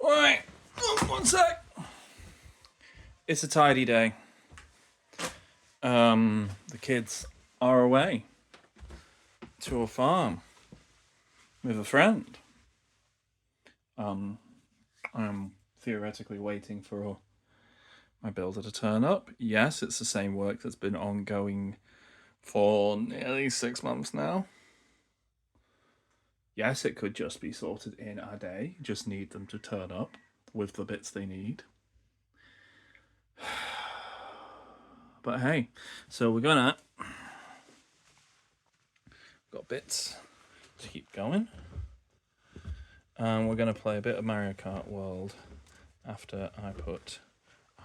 Alright, one sec. It's a tidy day. The kids are away to a farm with a friend. I'm theoretically waiting for my builder to turn up. Yes, it's the same work that's been ongoing for nearly 6 months now. Yes, it could just be sorted in a day. Just need them to turn up with the bits they need. But hey, so we're gonna got bits to keep going. We're gonna play a bit of Mario Kart World after I put.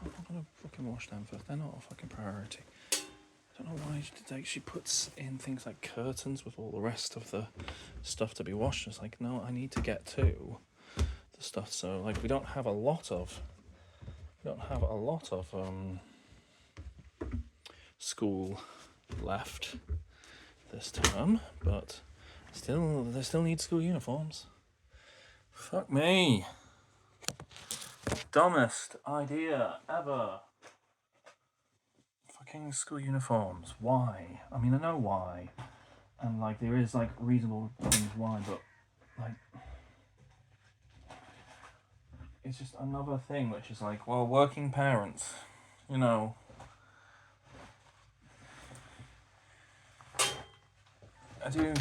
I'm not gonna fucking wash them first. They're not a fucking priority. I don't know why she puts in things like curtains with all the rest of the stuff to be washed. It's like, no, I need to get to the stuff. So like, we don't have a lot of school left this term, but they still need school uniforms. Fuck me. Dumbest idea ever. Fucking school uniforms. Why? I mean, I know why. And like, there is like reasonable things why, but like, it's just another thing which is like, well, working parents, you know. I do.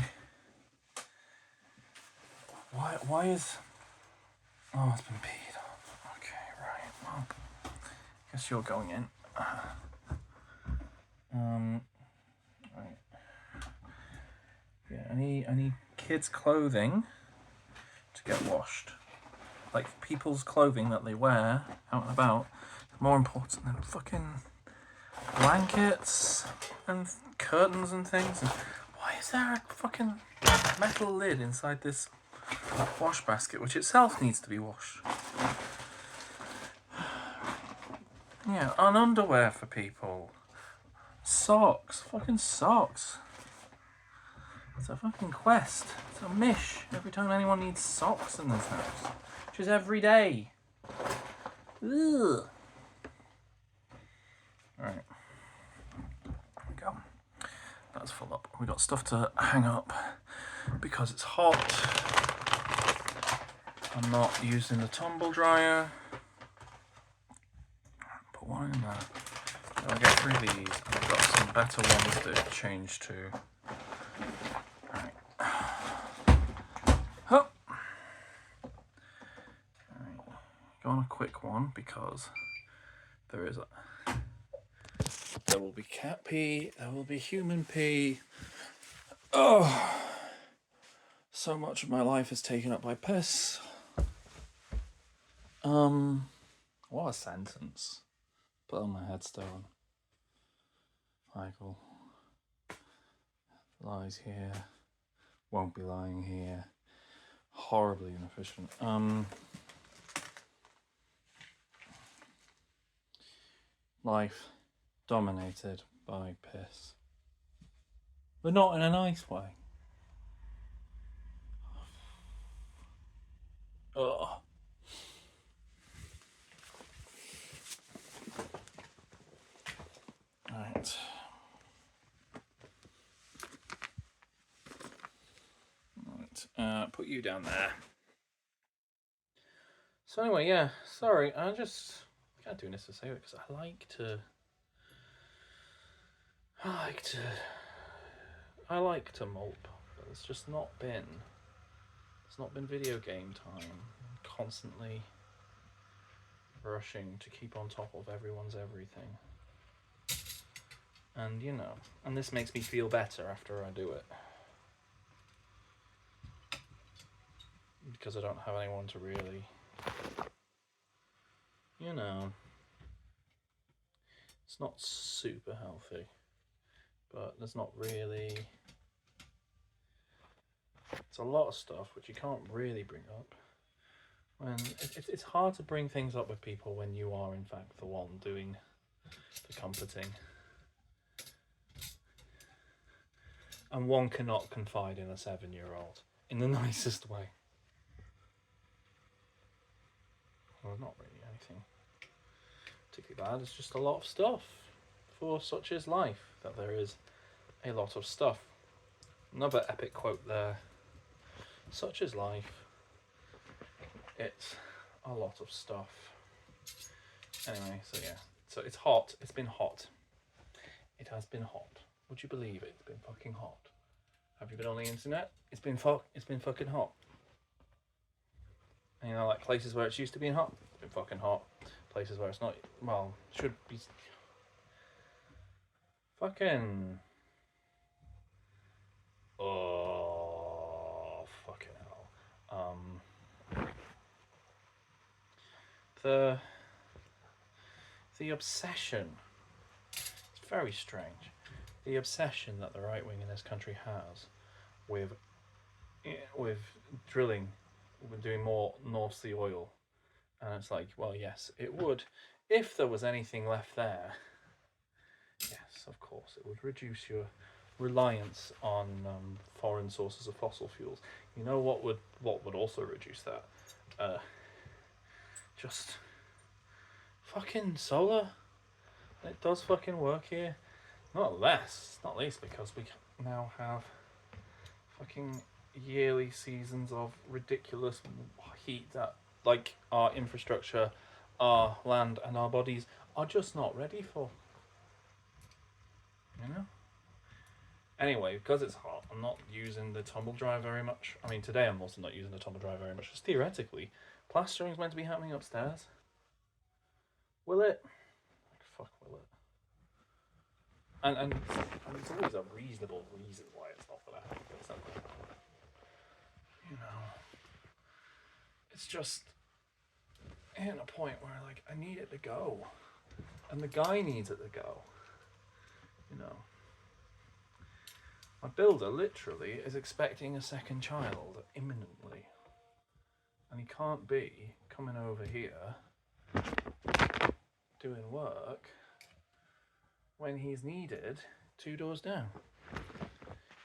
Why is. Oh, it's been peed on. Okay, right. Well, guess you're going in. Right. Yeah, I need kids' clothing to get washed. Like, people's clothing that they wear out and about is more important than fucking blankets and curtains and things. And why is there a fucking metal lid inside this wash basket, which itself needs to be washed? Yeah, and underwear for people. Socks. Fucking socks. It's a fucking quest. It's a mish every time anyone needs socks in this house. Which is every day. Ugh. Alright. There we go. That's full up. We got stuff to hang up because it's hot. I'm not using the tumble dryer. Put one in there. I'll get through these, and I've got some better ones to change to. Alright. Huh. Alright. Go on a quick one because there will be cat pee, there will be human pee. Oh, so much of my life is taken up by piss. What a sentence. Put on my headstone. Michael lies here, won't be lying here. Horribly inefficient. Life dominated by piss. But not in a nice way. Ugh. Right. Put you down there. So anyway, yeah, sorry, I can't do this to say it because I like to mope, but it's not been video game time. I'm constantly rushing to keep on top of everyone's everything. And and this makes me feel better after I do it. Because I don't have anyone to really, it's not super healthy, but there's not really, it's a lot of stuff which you can't really bring up. When it's hard to bring things up with people when you are in fact the one doing the comforting. And one cannot confide in a 7-year-old in the nicest way. well, not really anything particularly bad. It's just a lot of stuff. For such is life, that there is a lot of stuff. Another epic quote there. Such is life. It's a lot of stuff. Anyway, so yeah. So it's hot. It's been hot. It has been hot. Would you believe it? It's been fucking hot. Have you been on the internet? It's been fucking hot. And you know, like places where it's used to being hot, it's been fucking hot. Places where it's not, well, should be fucking. Oh, fucking hell. The obsession. It's very strange. The obsession that the right wing in this country has with drilling, with doing more North Sea oil, and it's like, well, yes, it would, if there was anything left there. Yes, of course, it would reduce your reliance on foreign sources of fossil fuels. You know what would also reduce that? Just fucking solar. It does fucking work here. Not least because we now have fucking yearly seasons of ridiculous heat that, like, our infrastructure, our land, and our bodies are just not ready for. You know? Anyway, because it's hot, I'm not using the tumble dryer very much. I mean, today I'm also not using the tumble dryer very much, because theoretically, plastering's meant to be happening upstairs. Will it? Fuck, will it? And there's always a reasonable reason why it's not going to happen. It's not going to happen. You know, it's just hitting a point where, like, I need it to go, and the guy needs it to go. You know, my builder literally is expecting a second child imminently, and he can't be coming over here doing work when he's needed 2 doors down,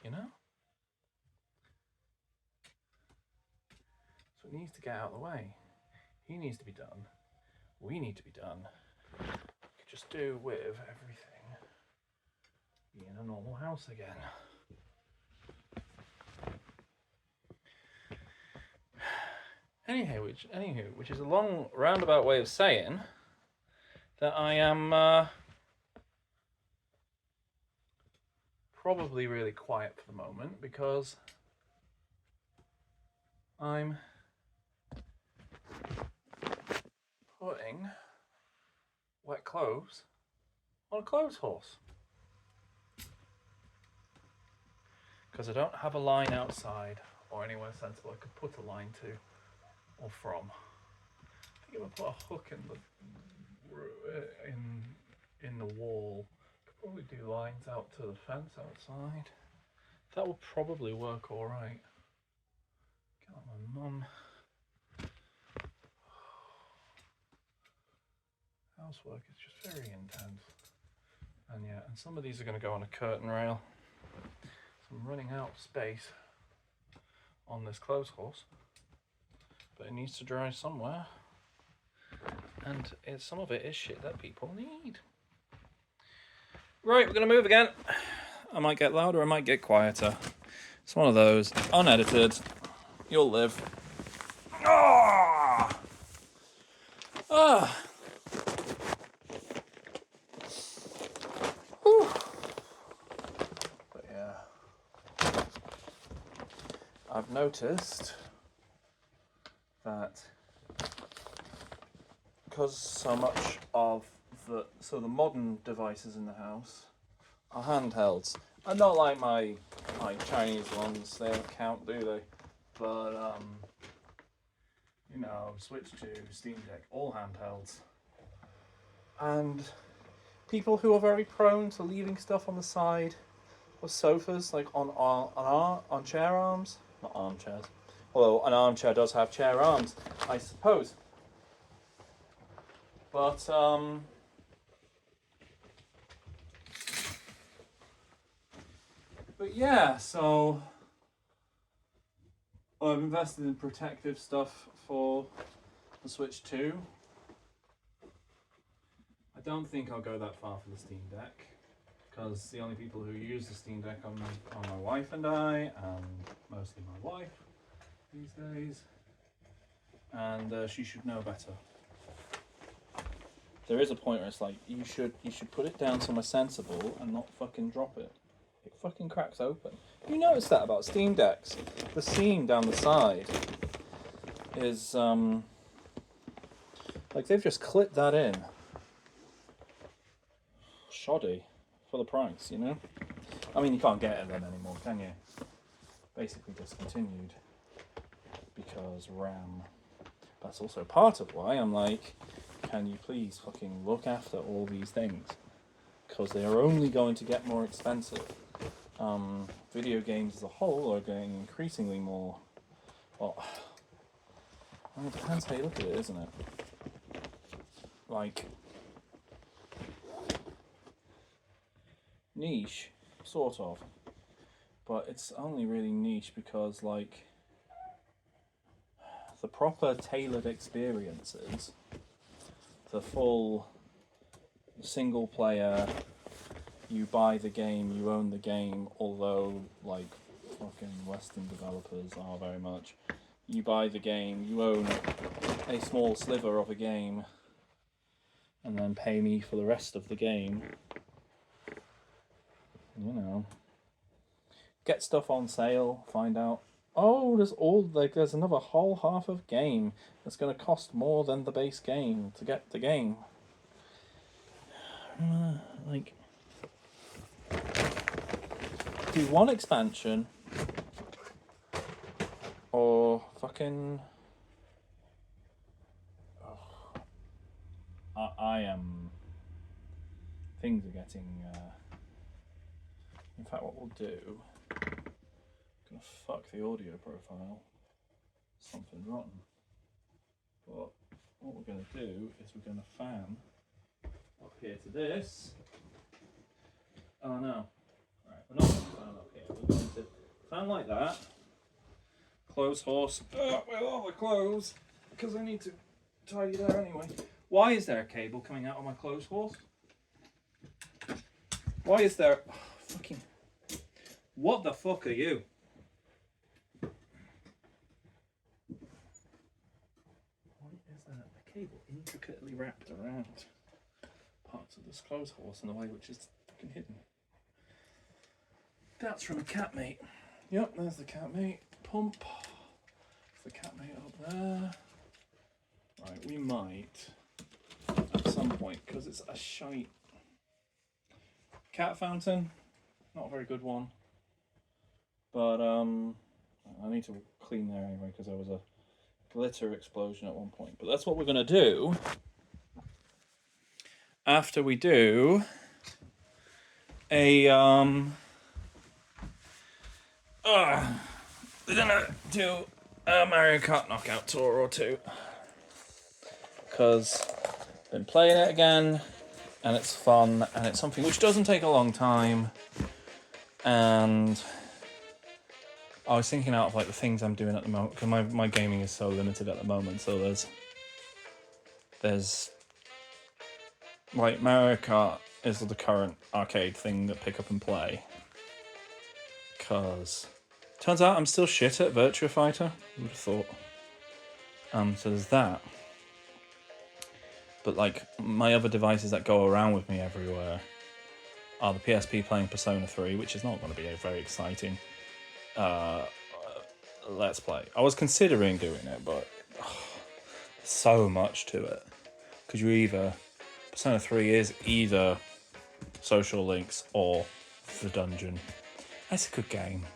you know? So it needs to get out of the way. He needs to be done. We need to be done. We could just do with everything being a normal house again. Anywho, which is a long roundabout way of saying that I am probably really quiet for the moment because I'm putting wet clothes on a clothes horse. Because I don't have a line outside or anywhere sensible I could put a line to or from. I think if I put a hook in the wall, I could probably do lines out to the fence outside. That would probably work all right. Get my mum. Housework is just very intense. And yeah, and some of these are going to go on a curtain rail. So I'm running out of space on this clothes horse, but it needs to dry somewhere, and some of it is shit that people need. Right, we're going to move again. I might get louder, I might get quieter. It's one of those, unedited, you'll live. Ah! Ah! Whew. But yeah, I've noticed that because so much of the modern devices in the house are handhelds, and not like my Chinese ones, they don't count, do they? But you know, Switch 2, Steam Deck, all handhelds, and people who are very prone to leaving stuff on the side of sofas, like on chair arms, not armchairs. Although an armchair does have chair arms, I suppose. But yeah, so I've invested in protective stuff for the Switch 2. I don't think I'll go that far for the Steam Deck, because the only people who use the Steam Deck are my wife and I, and mostly my wife these days, and she should know better. There is a point where it's like, you should put it down somewhere sensible and not fucking drop it. It fucking cracks open. You notice that about Steam Decks? The seam down the side is like they've just clipped that in. Shoddy for the price, you know? I mean, you can't get it then anymore, can you? Basically discontinued because RAM. That's also part of why I'm like, can you please fucking look after all these things? Because they are only going to get more expensive. Video games as a whole are getting increasingly more, well, it depends how you look at it, isn't it? Like, niche, sort of. But it's only really niche because, like, the proper tailored experiences, the full single player, you buy the game, you own the game, although, like, fucking Western developers are very much, you buy the game, you own a small sliver of a game, and then pay me for the rest of the game. You know, get stuff on sale, find out, oh, there's another whole half of game that's going to cost more than the base game to get the game. Like, do one expansion or fucking... I am... Things are getting... In fact, what we'll do... I'm gonna fuck the audio profile. Something rotten. But what we're gonna do is we're gonna fan up here to this. Oh no. Right, we're not going to fan up here. We're going to fan like that. Clothes horse with all the clothes, because I need to tidy there anyway. Why is there a cable coming out of my clothes horse? Why is there... Oh, fucking... What the fuck are you? Why is there a cable intricately wrapped around parts of this clothes horse in a way which is fucking hidden? That's from a cat mate. Yep, there's the cat mate pump. There's the cat mate up there. Right, we might at some point, because it's a shite cat fountain, not a very good one. But I need to clean there anyway because there was a glitter explosion at one point. But that's what we're gonna do after we do a we're gonna do a Mario Kart knockout tour or two, because I've been playing it again and it's fun and it's something which doesn't take a long time, and I was thinking out of like the things I'm doing at the moment, because my gaming is so limited at the moment. So there's like Mario Kart is the current arcade thing that pick up and play, because turns out I'm still shit at Virtua Fighter. Who would have thought? So there's that. But like my other devices that go around with me everywhere are the PSP playing Persona 3, which is not going to be a very exciting let's play. I was considering doing it, but so much to it, because Persona 3 is either social links or the dungeon. It's a good game.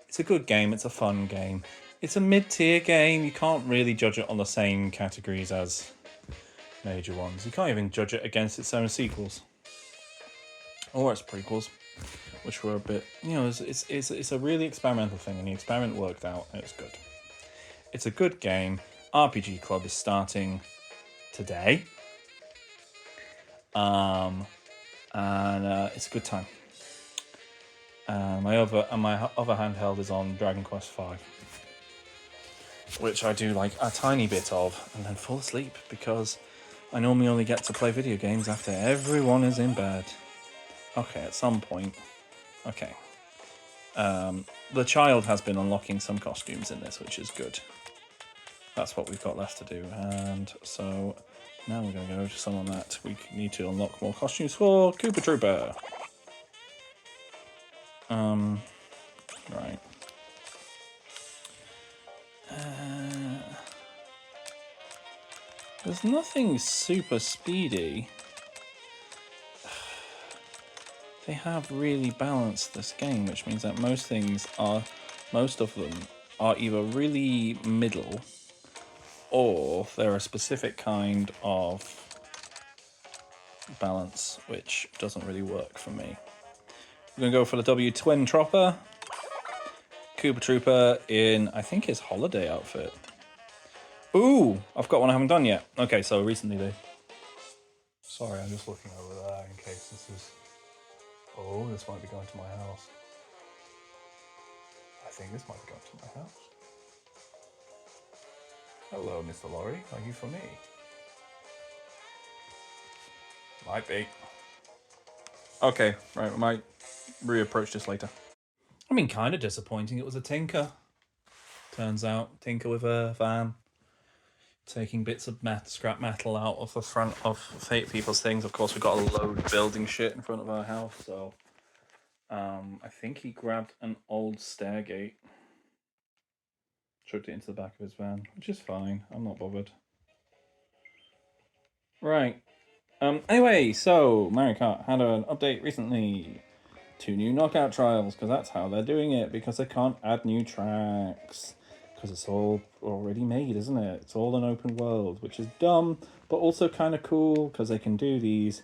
It's a fun game. It's a mid-tier game. You can't really judge it on the same categories as major ones. You can't even judge it against its own sequels or its prequels, which were a bit, it's a really experimental thing, and the experiment worked out, and it's good. It's a good game. RPG Club is starting today, and it's a good time. My other handheld is on Dragon Quest V. which I do like a tiny bit of, and then fall asleep because I normally only get to play video games after everyone is in bed. Okay, at some point. Okay. The child has been unlocking some costumes in this, which is good. That's what we've got left to do, and so now we're going to go to someone that we need to unlock more costumes for. Koopa Trooper. Right. There's nothing super speedy. They have really balanced this game, which means that most of them are either really middle, or they're a specific kind of balance, which doesn't really work for me. We're going to go for the W Twin Tropper. Koopa Trooper in, I think, his holiday outfit. Ooh, I've got one I haven't done yet. Okay, so recently they... Sorry, I'm just looking over there in case this is... Oh, this might be going to my house. I think this might be going to my house. Hello, Mr. Lorry. Are you for me? Might be. Okay, right, we might reapproach this later. I mean, kind of disappointing. It was a Tinker. Turns out, Tinker with a van. Taking bits of scrap metal out of the front of Fate People's things. Of course, we've got a load of building shit in front of our house, so... I think he grabbed an old stairgate. Chucked it into the back of his van, which is fine. I'm not bothered. Right. Anyway, so Mario Kart had an update recently. 2 new knockout trials, because that's how they're doing it, because they can't add new tracks. Because it's all already made, isn't it? It's all an open world, which is dumb, but also kind of cool, because they can do these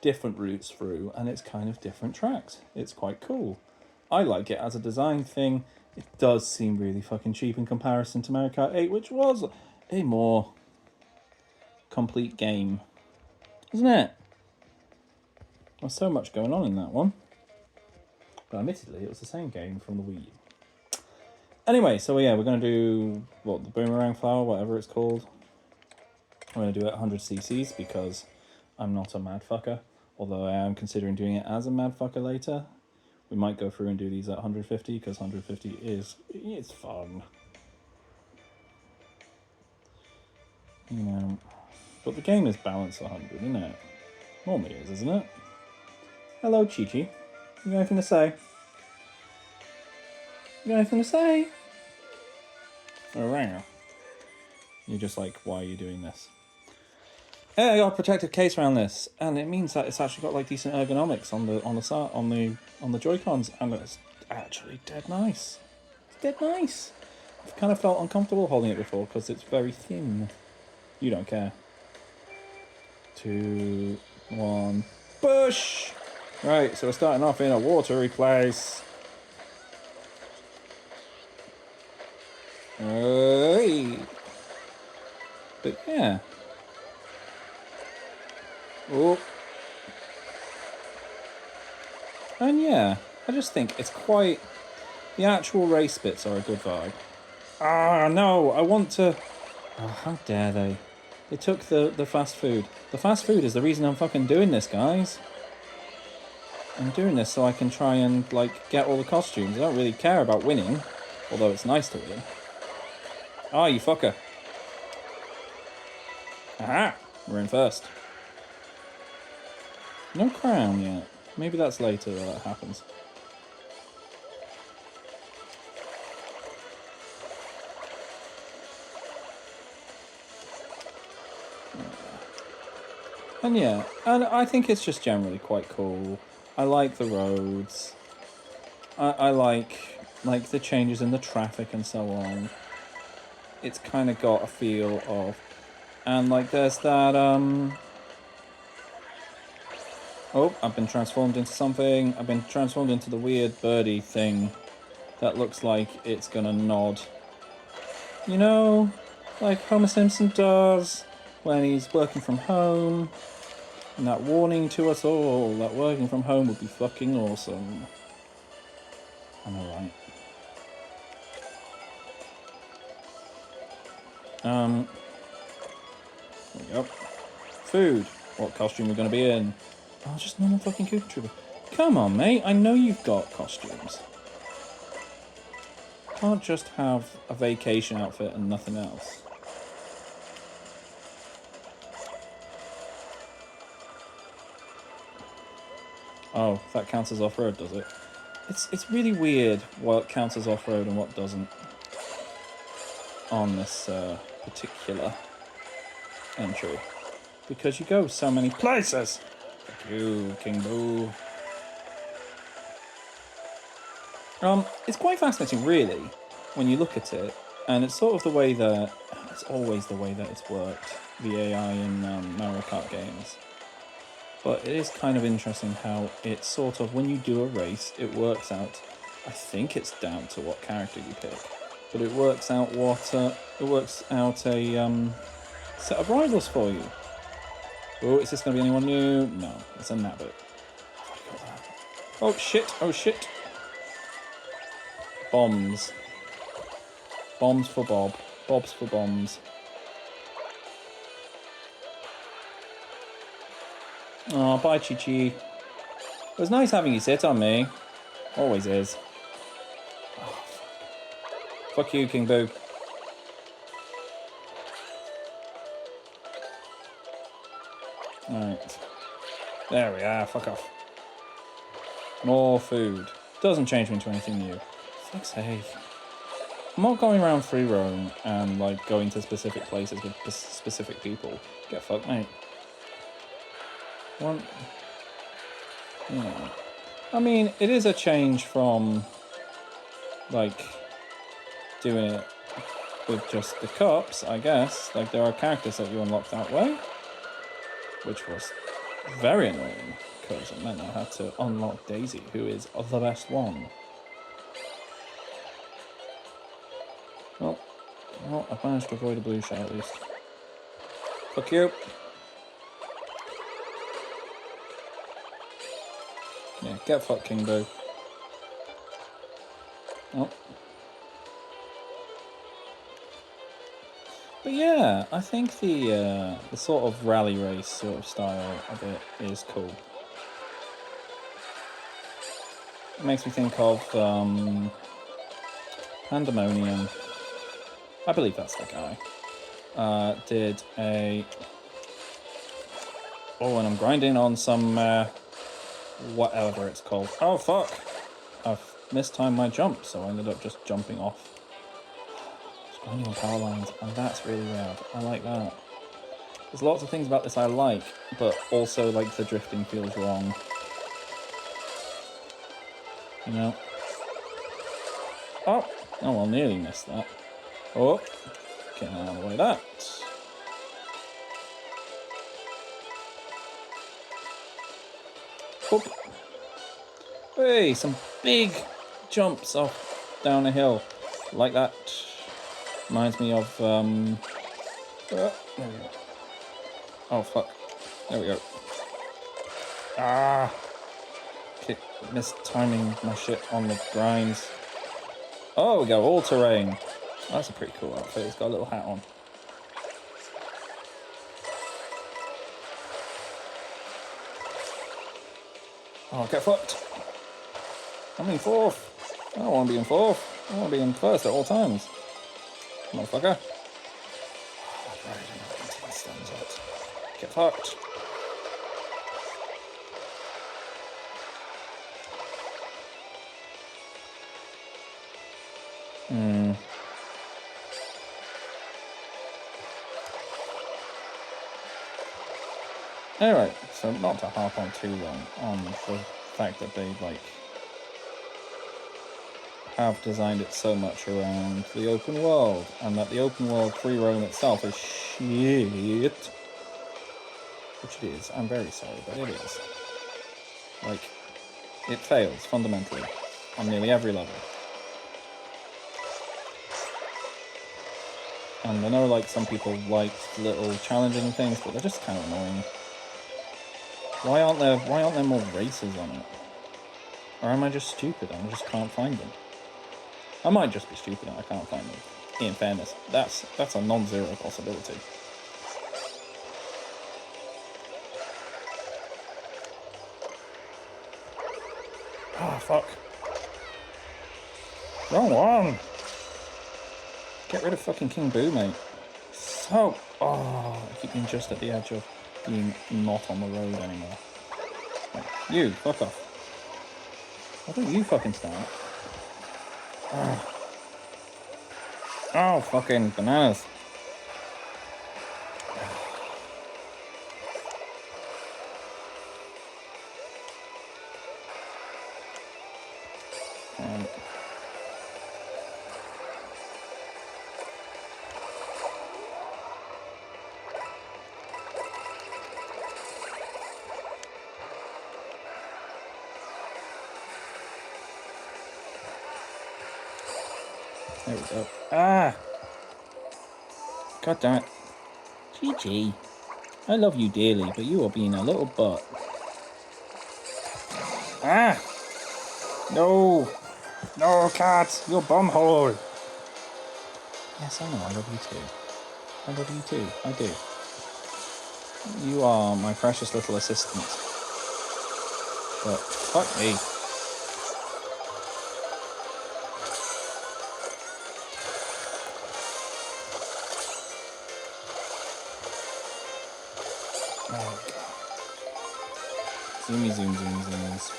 different routes through, and it's kind of different tracks. It's quite cool. I like it as a design thing. It does seem really fucking cheap in comparison to Mario Kart 8, which was a more complete game, isn't it? There's so much going on in that one. But admittedly, it was the same game from the Wii U. Anyway, so yeah, we're going to do, the Boomerang flower, whatever it's called. We're going to do it at 100 cc's because I'm not a mad fucker. Although I am considering doing it as a mad fucker later. We might go through and do these at 150 because 150 it's fun. You know, but the game is balanced 100, isn't it? Normally is, isn't it? Hello, Chi-Chi. You got anything to say? You got anything to say? Alright. You're just like, why are you doing this? Yeah, I got a protective case around this, and it means that it's actually got like decent ergonomics on the Joy-Cons, and it's actually dead nice. It's dead nice. I've kind of felt uncomfortable holding it before because it's very thin. You don't care. 2, 1, push! Right, so we're starting off in a watery place. Hey. But yeah. Oh. And yeah, I just think it's quite... The actual race bits are a good vibe. Ah, no, I want to... Oh, how dare they. They took the fast food. The fast food is the reason I'm fucking doing this, guys. I'm doing this so I can try and, like, get all the costumes. I don't really care about winning, although it's nice to win. Ah, you fucker. Aha! We're in first. No crown yet. Maybe that's later that happens. And yeah, and I think it's just generally quite cool. I like the roads. I like the changes in the traffic and so on. It's kind of got a feel of... And like there's that, Oh, I've been transformed into something. I've been transformed into the weird birdie thing that looks like it's gonna nod. You know, like Homer Simpson does when he's working from home. And that warning to us all that working from home would be fucking awesome. I know, right? There we go. Food. What costume are we going to be in? Oh, just normal fucking Koopa Trooper. Come on, mate. I know you've got costumes. Can't just have a vacation outfit and nothing else. Oh, that counts as off-road, does it? It's really weird what counts as off-road and what doesn't on this particular entry. Because you go so many places! Fuck you, King Boo. It's quite fascinating, really, when you look at it. And it's sort of the way that... It's always the way that it's worked, the AI in Mario Kart games. But it is kind of interesting how it's sort of, when you do a race, it works out, I think it's down to what character you pick, but it works out what, it works out a set of rivals for you. Oh, is this going to be anyone new? No, it's a nabbit. Oh shit, oh shit. Bombs. Bombs for Bob. Bobs for bombs. Oh, bye, Chi-Chi. It was nice having you sit on me. Always is. Oh, fuck you, King Boo. Alright. There we are, fuck off. More food. Doesn't change me into anything new. Fuck's sake. I'm not going around free roam and, like, going to specific places with specific people. Get fucked, mate. One. Yeah. I mean, it is a change from, like, doing it with just the cops, I guess. Like, there are characters that you unlock that way, which was very annoying, because it meant I had to unlock Daisy, who is the best one. Well, I've managed to avoid a blue shell at least. Fuck you. Yeah, get fucked, King Boo. Oh. But yeah, I think the sort of rally race sort of style of it is cool. It makes me think of Pandemonium. I believe that's the guy. Did a... Oh, and I'm grinding on some whatever it's called. Oh fuck! I've mistimed my jump, so I ended up just jumping off. Just grinding on power lines, and that's really rad. I like that. There's lots of things about this I like, but also like the drifting feels wrong. You know? Oh! Oh, well, nearly missed that. Oh! Getting out of the way of that. Oop. Hey, some big jumps off down a hill. Like that. Reminds me of, there we go. Oh, fuck. There we go. Ah! Keep mistiming my shit on the grinds. Oh, we go, all terrain. That's a pretty cool outfit. It's got a little hat on. Oh, get fucked. I'm in fourth. I don't want to be in fourth. I want to be in first at all times. Motherfucker. Get fucked. Anyway, so not to harp on too long on the fact that they, like, have designed it so much around the open world, and that the open world free roam itself is shit. Which it is. I'm very sorry, but it is. Like, it fails fundamentally on nearly every level. And I know, like, some people like little challenging things, but they're just kind of annoying. Why aren't there more races on it? Or am I just stupid and I just can't find them? I might just be stupid and I can't find them. In fairness, that's a non-zero possibility. Oh, fuck. Wrong one. Get rid of fucking King Boo, mate. So, I keep being just at the edge of being not on the road anymore. Like, you, fuck off. Why don't you fucking start? Oh, fucking bananas. There we go. Ah! God damn it. GG. I love you dearly, but you are being a little butt. Ah! No! No, cat! You're bumhole! Yes, I know, I love you too. I love you too. I do. You are my precious little assistant. But fuck me. Oh, God. Zoomy, zoom, zoom, zooms.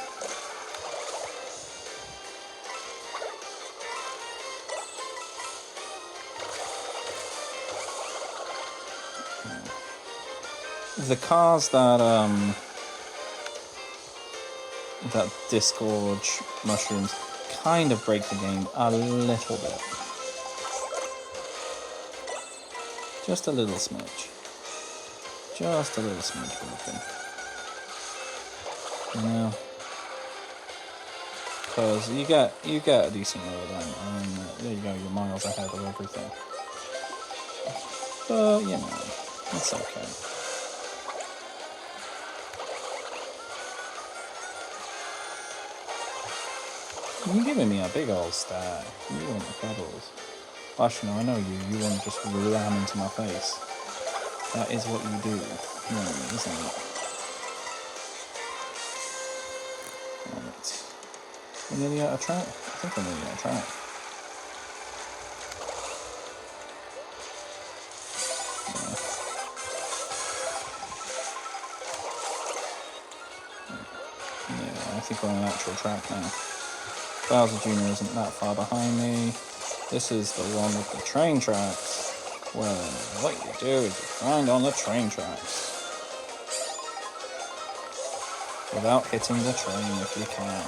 The cars that disgorge mushrooms kind of break the game a little bit. Just a little smidge. Just a little smidge broken. You know? Because you get a decent road and there you go, you're miles ahead of everything. But, you know, it's okay. You're giving me a big old stare. You want the pebbles. Actually, no, I know you. You want to just ram into my face. That is what you do. Isn't it? Right. We're nearly out of track. I think we're nearly out of track. Yeah, I think we're on an actual track now. Bowser Jr. isn't that far behind me. This is the one with the train tracks. Well, what you do is you grind on the train tracks. Without hitting the train if you can.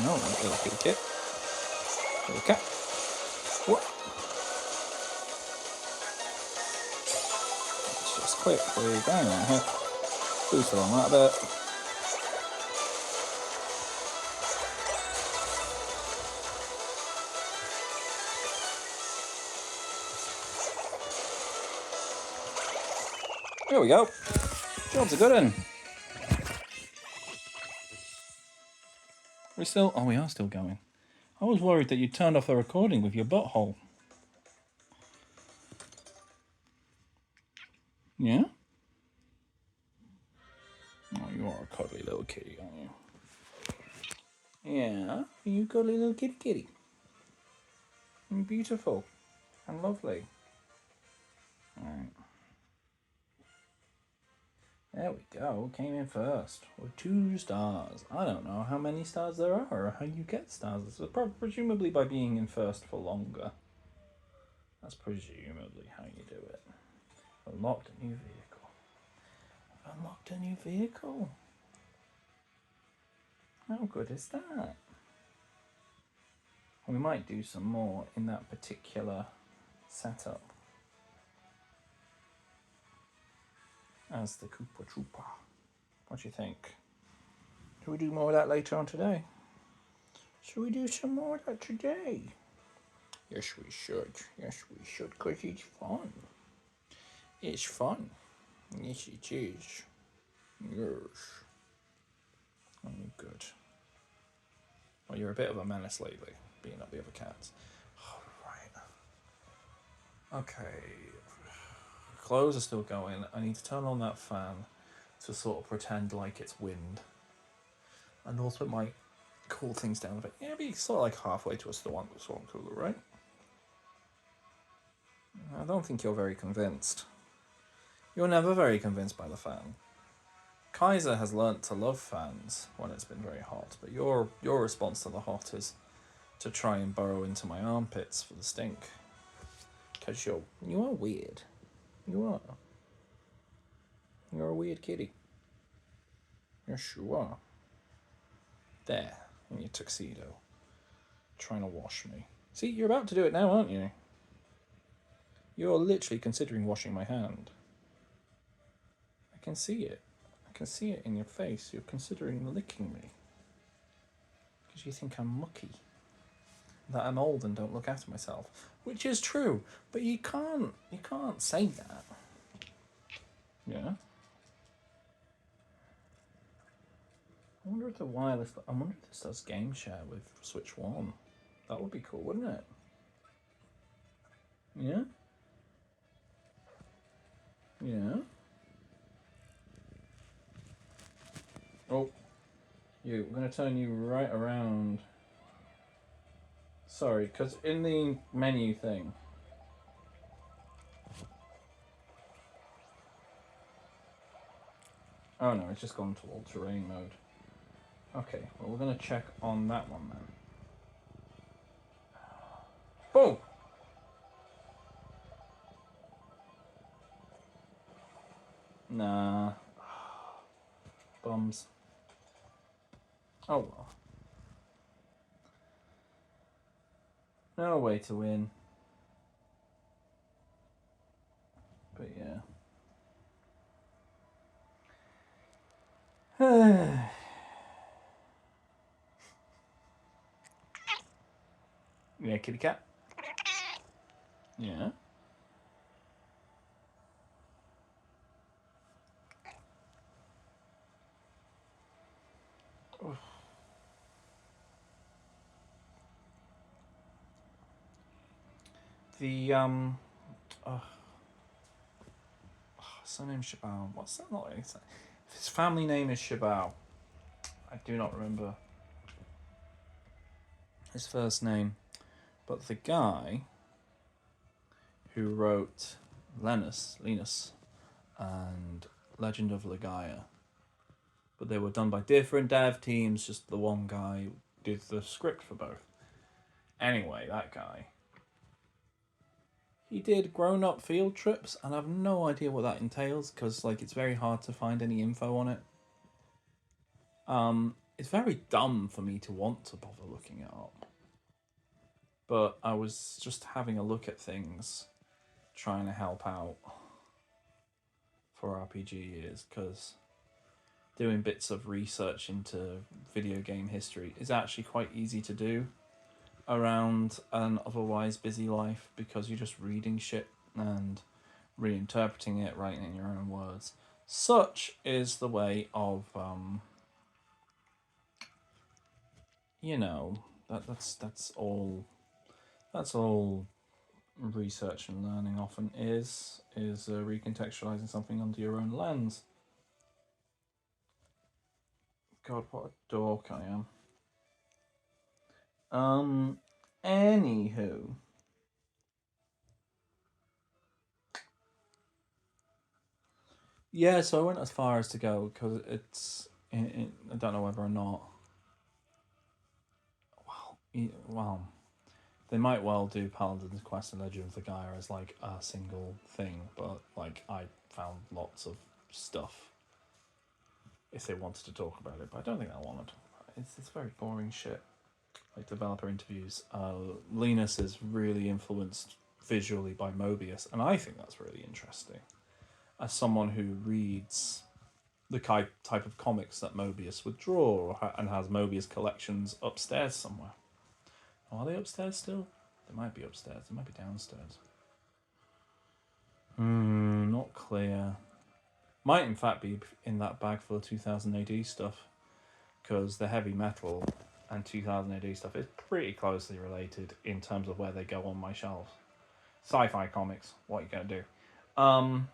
No, little kitty kit. Little cat. What? Let's just quickly bang on here. Boost along that bit. There we go. Job's a good one. We are still going. I was worried that you turned off the recording with your butthole. Yeah? Oh, you are a cuddly little kitty, aren't you? Yeah, you cuddly little kitty. And beautiful. And lovely. Alright. There we go. Came in first with 2 stars. I don't know how many stars there are or how you get stars. It's presumably by being in first for longer. That's presumably how you do it. Unlocked a new vehicle. Unlocked a new vehicle. How good is that? We might do some more in that particular setup. As the Koopa Troopa. What do you think? Should we do more of that later on today? Should we do some more of that today? Yes, we should. Yes, we should, because it's fun. It's fun. Yes, it is. Yes. Oh, good. Well, you're a bit of a menace lately, being up the other cats. Oh, right. Okay. Clothes are still going. I need to turn on that fan to sort of pretend like it's wind. And also it might cool things down a bit. Yeah, be sort of like halfway to a storm cooler, right? I don't think you're very convinced. You're never very convinced by the fan. Kaiser has learnt to love fans when it's been very hot, but your response to the hot is to try and burrow into my armpits for the stink. Because you are weird. You are. You're a weird kitty. Yes, you are. There, in your tuxedo. Trying to wash me. See, you're about to do it now, aren't you? You're literally considering washing my hand. I can see it. I can see it in your face. You're considering licking me. Because you think I'm mucky. That I'm old and don't look after myself. Which is true, but you can't say that. Yeah? I wonder if this does game share with Switch 1. That would be cool, wouldn't it? Yeah? Yeah? Oh. We're going to turn you right around. Sorry, because in the menu thing... Oh no, it's just gone to all-terrain mode. Okay, well we're going to check on that one then. Boom! Nah. Bums. Oh well. No way to win. But yeah. Yeah, kitty cat. Yeah. The surname Shabao. What's that not? His family name is Shabao. I do not remember his first name, but the guy who wrote Linus, and Legend of Legaia, but they were done by different dev teams. Just the one guy did the script for both. Anyway, that guy. He did grown-up field trips, and I have no idea what that entails because, like, it's very hard to find any info on it. It's very dumb for me to want to bother looking it up. But I was just having a look at things, trying to help out for RPG years, because doing bits of research into video game history is actually quite easy to do around an otherwise busy life, because you're just reading shit and reinterpreting it, writing in your own words. Such is the way of that's all research and learning often is recontextualizing something under your own lens. God, what a dork I am. Anywho. Yeah, so I went as far as to go because I don't know whether or not. Well, they might well do Paladin's Quest and Legend of the Gaia as like a single thing, but like I found lots of stuff if they wanted to talk about it, but I don't think I want to talk about it. It's very boring shit. Like developer interviews. Linus is really influenced visually by Mobius, and I think that's really interesting. As someone who reads the type of comics that Mobius would draw and has Mobius collections upstairs somewhere. Are they upstairs still? They might be upstairs. They might be downstairs. Not clear. Might in fact be in that bag full of 2000 AD stuff, because the heavy metal and 2000 AD stuff is pretty closely related in terms of where they go on my shelves. Sci-fi comics, what you gonna do? Um,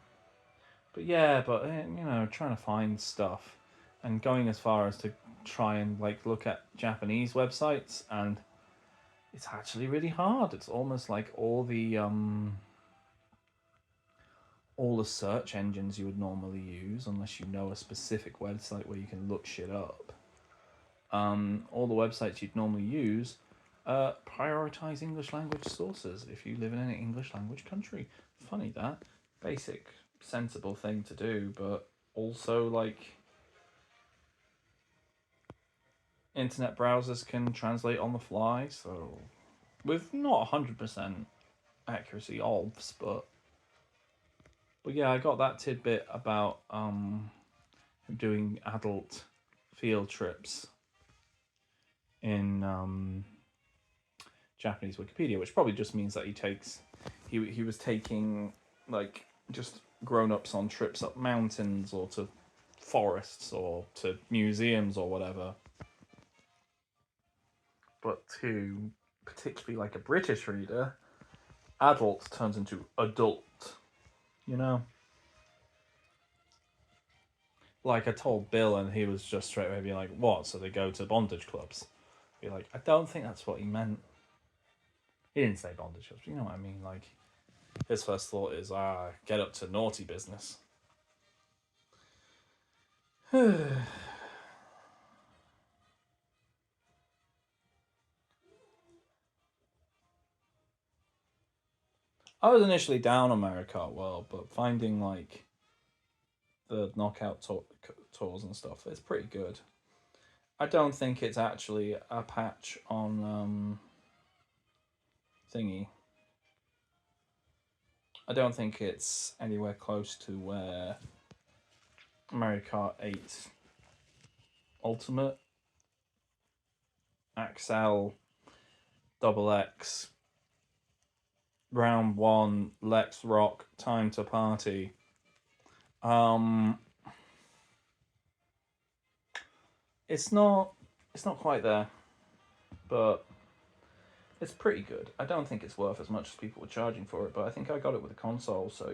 but yeah, trying to find stuff and going as far as to try and like look at Japanese websites, and it's actually really hard. It's almost like all the search engines you would normally use, unless you know a specific website where you can look shit up. All the websites you'd normally use prioritize English language sources if you live in an English language country. Funny that. Basic, sensible thing to do, but also like internet browsers can translate on the fly, so with not 100% accuracy ofs, but yeah, I got that tidbit about doing adult field trips in Japanese Wikipedia, which probably just means that he was taking like just grown ups on trips up mountains or to forests or to museums or whatever. But to particularly like a British reader, adult turns into adult, you know? Like I told Bill and he was just straight away being like, what? So they go to bondage clubs? Be like, I don't think that's what he meant. He didn't say bondage clubs, but you know what I mean? Like, his first thought is, get up to naughty business. I was initially down on Mario Kart World, but finding like the knockout tours and stuff, it's pretty good. I don't think it's actually a patch on thingy. I don't think it's anywhere close to where Mario Kart 8 Ultimate, Axel, Double X, Round 1, Lex Rock, Time to Party. Um, it's not quite there, but it's pretty good. I don't think it's worth as much as people were charging for it, but I think I got it with a console, so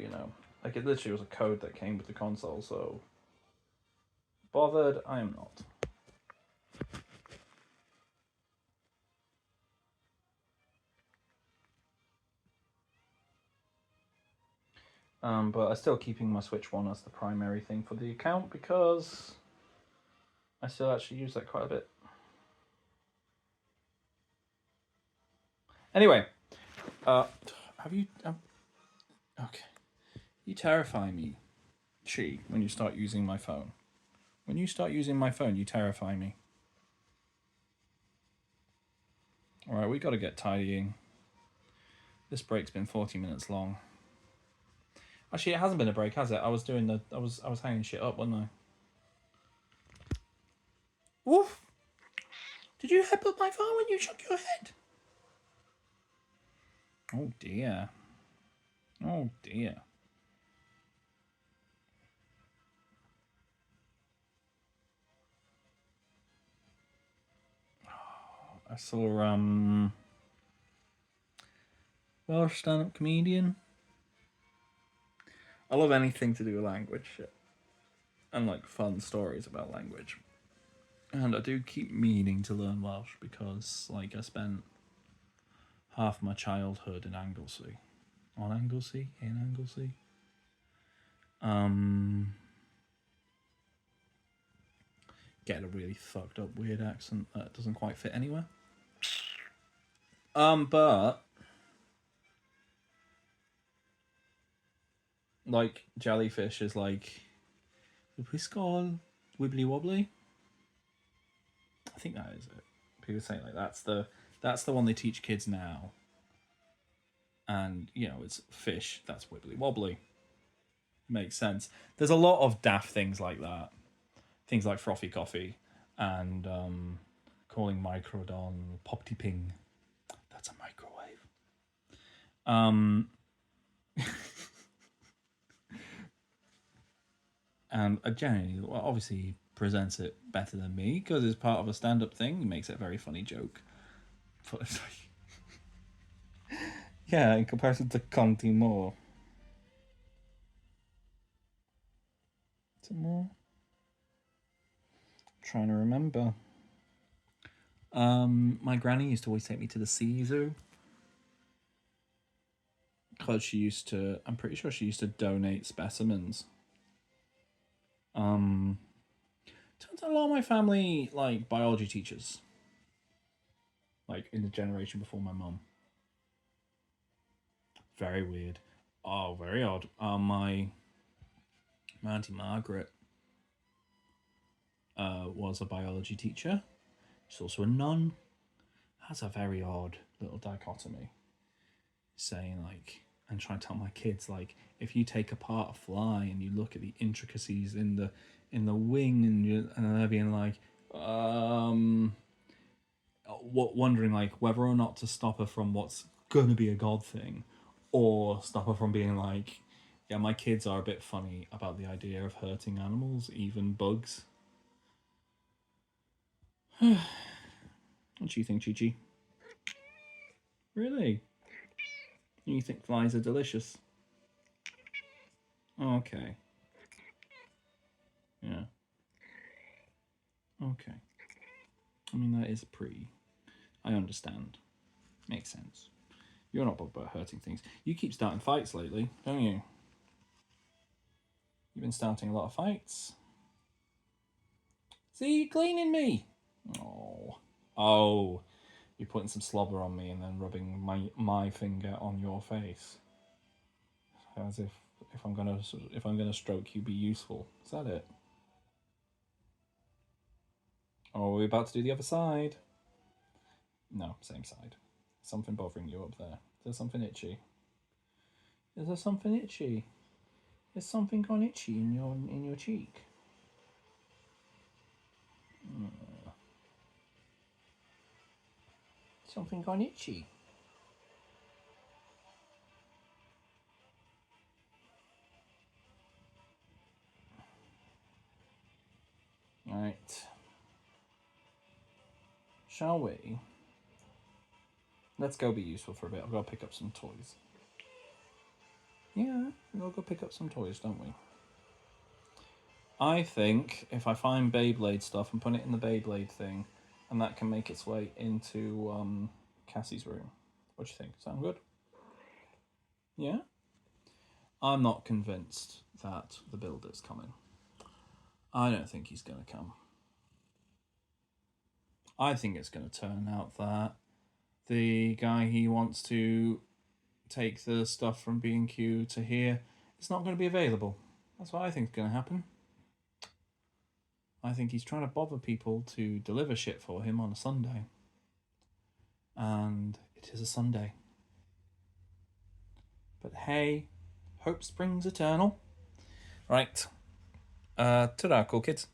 like it literally was a code that came with the console, so bothered I am not. But I'm still keeping my Switch One as the primary thing for the account because I still actually use that quite a bit. Anyway, have you? Okay, you terrify me, Chi. When you start using my phone, you terrify me. All right, we got to get tidying. This break's been 40 minutes long. Actually, it hasn't been a break, has it? I was hanging shit up, wasn't I? Woof! Did you headbutt my phone when you shook your head? Oh dear. Oh dear. I saw Welsh stand-up comedian. I love anything to do with language and like fun stories about language. And I do keep meaning to learn Welsh because like I spent half my childhood in Anglesey. On Anglesey? In Anglesey? Get a really fucked up weird accent that doesn't quite fit anywhere. But like jellyfish is like Whiscall Wibbly Wobbly. I think that is it. People say like that's the one they teach kids now. And it's fish, that's Wibbly Wobbly. Makes sense. There's a lot of daft things like that. Things like frothy coffee and calling Microdon Popty Ping. That's a microwave. And generally, well, obviously, presents it better than me because it's part of a stand-up thing. He makes it a very funny joke. But it's like, yeah, in comparison to Conti Moore. Is it more? I'm trying to remember. My granny used to always take me to the sea zoo because she used to. I'm pretty sure she used to donate specimens. Um, Turns out a lot of my family like biology teachers, like in the generation before my mum. Very weird. Oh, very odd. My auntie Margaret was a biology teacher. She's also a nun. That's a very odd little dichotomy. Saying like, and trying to tell my kids like, if you take apart a fly and you look at the intricacies in the wing, and they're being like, wondering like whether or not to stop her from what's gonna be a god thing, or stop her from being like, yeah, my kids are a bit funny about the idea of hurting animals, even bugs. What do you think, Chi Chi? Really? You think flies are delicious? Okay. Yeah. Okay. I mean, that is pretty. I understand. Makes sense. You're not bothered about hurting things. You keep starting fights lately, don't you? You've been starting a lot of fights. See, you're cleaning me. Oh. Oh. You're putting some slobber on me and then rubbing my finger on your face. As if I'm gonna stroke you, be useful. Is that it? Oh, we're about to do the other side. No, same side. Something bothering you up there. Is there something itchy? Is there something itchy? Is something gone itchy in your cheek? Something gone itchy. Right. Shall we? Let's go be useful for a bit. I've got to pick up some toys. Yeah, we've got to go pick up some toys, don't we? I think if I find Beyblade stuff and put it in the Beyblade thing, and that can make its way into Cassie's room. What do you think? Sound good? Yeah? I'm not convinced that the builder's coming. I don't think he's going to come. I think it's going to turn out that the guy he wants to take the stuff from B&Q to here is not going to be available. That's what I think is going to happen. I think he's trying to bother people to deliver shit for him on a Sunday. And it is a Sunday. But hey, hope springs eternal. Right. Ta-da, cool kids.